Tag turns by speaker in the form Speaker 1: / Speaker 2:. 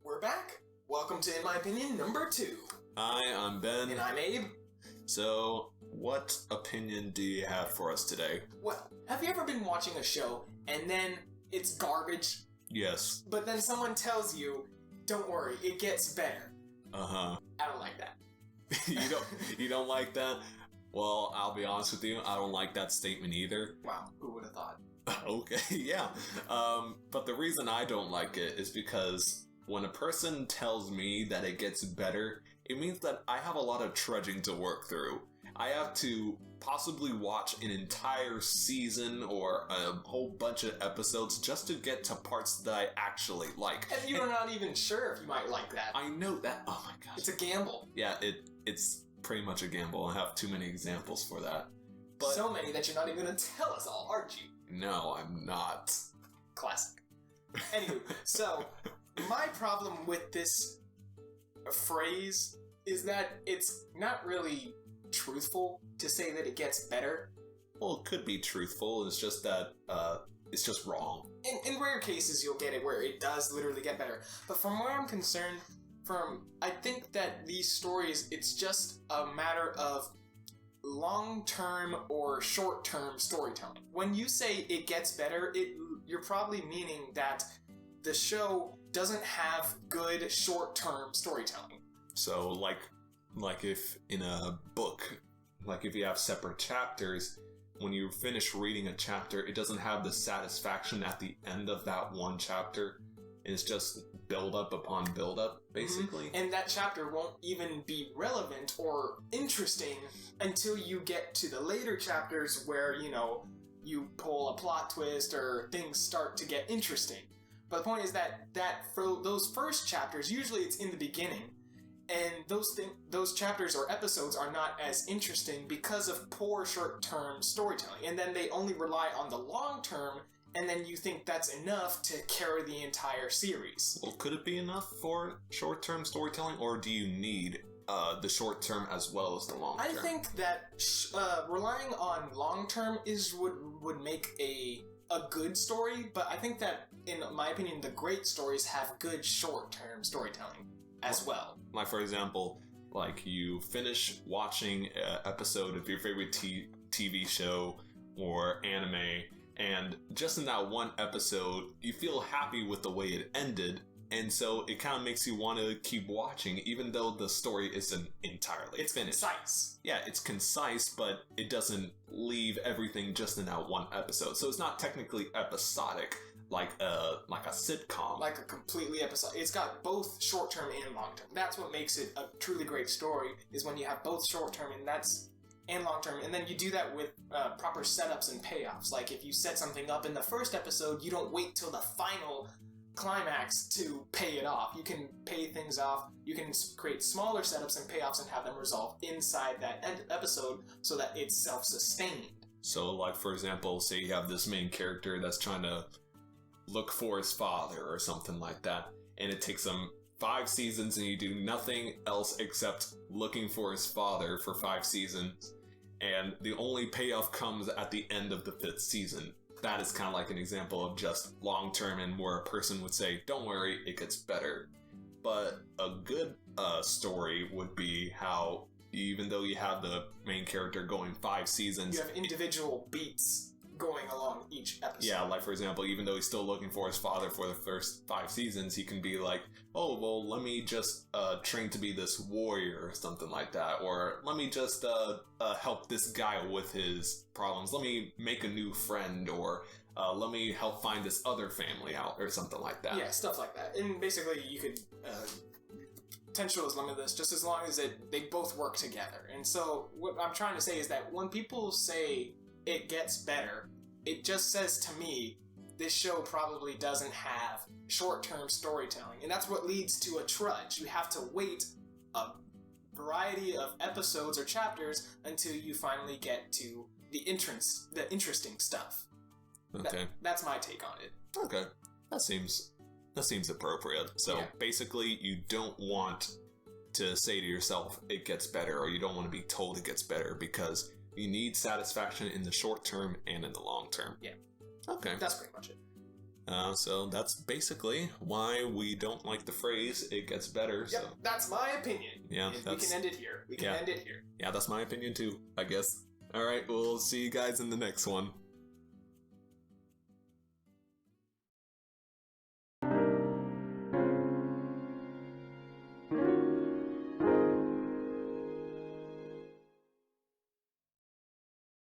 Speaker 1: We're back. Welcome to In My Opinion number 2.
Speaker 2: Hi, I'm Ben.
Speaker 1: And I'm Abe.
Speaker 2: So, what opinion do you have for us today?
Speaker 1: Well, have you ever been watching a show and then it's garbage?
Speaker 2: Yes.
Speaker 1: But then someone tells you, don't worry, it gets better.
Speaker 2: Uh-huh.
Speaker 1: I don't like that.
Speaker 2: You don't like that? Well, I'll be honest with you, I don't like that statement either.
Speaker 1: Wow, who would have thought?
Speaker 2: Okay, yeah. But the reason I don't like it is because when a person tells me that it gets better, it means that I have a lot of trudging to work through. I have to possibly watch an entire season or a whole bunch of episodes just to get to parts that I actually like.
Speaker 1: And you're not even sure if you might like that.
Speaker 2: I know that. Oh my gosh.
Speaker 1: It's a gamble.
Speaker 2: Yeah, it's pretty much a gamble. I have too many examples for that. But
Speaker 1: so many that you're not even going to tell us all, aren't you?
Speaker 2: No, I'm not.
Speaker 1: Classic. Anywho, so my problem with this phrase is that it's not really truthful to say that it gets better.
Speaker 2: Well, it could be truthful. It's just that it's just wrong.
Speaker 1: In rare cases, you'll get it where it does literally get better. But from where I'm concerned, I think that these stories, it's just a matter of long-term or short-term storytelling. When you say it gets better, you're probably meaning that the show doesn't have good short-term storytelling.
Speaker 2: So, like if in a book, like if you have separate chapters, when you finish reading a chapter, it doesn't have the satisfaction at the end of that one chapter. It's just build-up upon build-up, basically.
Speaker 1: Mm-hmm. And that chapter won't even be relevant or interesting until you get to the later chapters where, you pull a plot twist or things start to get interesting. But the point is that for those first chapters, usually it's in the beginning, and those chapters or episodes are not as interesting because of poor short-term storytelling. And then they only rely on the long-term, and then you think that's enough to carry the entire series.
Speaker 2: Well, could it be enough for short-term storytelling, or do you need the short-term as well as the long-term?
Speaker 1: I think that relying on long-term would make a good story, but I think that, in my opinion, the great stories have good short-term storytelling as well.
Speaker 2: Like, for example, like you finish watching an episode of your favorite TV show or anime, and just in that one episode, you feel happy with the way it ended, and so it kind of makes you want to keep watching, even though the story isn't entirely finished. It's
Speaker 1: concise.
Speaker 2: Yeah, it's concise, but it doesn't leave everything just in that one episode. So it's not technically episodic, like a sitcom.
Speaker 1: Like a completely episode. It's got both short-term and long-term. That's what makes it a truly great story, is when you have both short-term and long-term, and then you do that with proper setups and payoffs. Like, if you set something up in the first episode, you don't wait till the final climax to pay it off. You can pay things off, you can create smaller setups and payoffs and have them resolve inside that episode so that it's self-sustained.
Speaker 2: So, like, for example, say you have this main character that's trying to look for his father or something like that, and it takes him 5 seasons and you do nothing else except looking for his father for 5 seasons, and the only payoff comes at the end of the 5th season. That is kind of like an example of just long-term, and where a person would say, don't worry, it gets better. But a good story would be how, even though you have the main character going 5 seasons,
Speaker 1: you have individual beats going along each episode.
Speaker 2: Yeah, like, for example, even though he's still looking for his father for the first 5 seasons, he can be like, oh, well, let me just train to be this warrior or something like that, or let me just help this guy with his problems, let me make a new friend, or let me help find this other family out, or something like that.
Speaker 1: Yeah, stuff like that. And basically, you could potential is limitless just as long as they both work together. And so what I'm trying to say is that when people say it gets better, it just says to me this show probably doesn't have short-term storytelling, and that's what leads to a trudge. You have to wait a variety of episodes or chapters until you finally get to the interesting stuff.
Speaker 2: Okay.
Speaker 1: That's my take on it.
Speaker 2: Okay. That seems appropriate. So basically, you don't want to say to yourself, it gets better, or you don't want to be told it gets better, because you need satisfaction in the short term and in the long term.
Speaker 1: Yeah.
Speaker 2: Okay.
Speaker 1: That's pretty much it.
Speaker 2: So that's basically why we don't like the phrase "it gets better."
Speaker 1: Yep,
Speaker 2: So
Speaker 1: that's my opinion.
Speaker 2: yeah,
Speaker 1: We can end it here.
Speaker 2: Yeah, that's my opinion too, I guess. All right, we'll see you guys in the next one.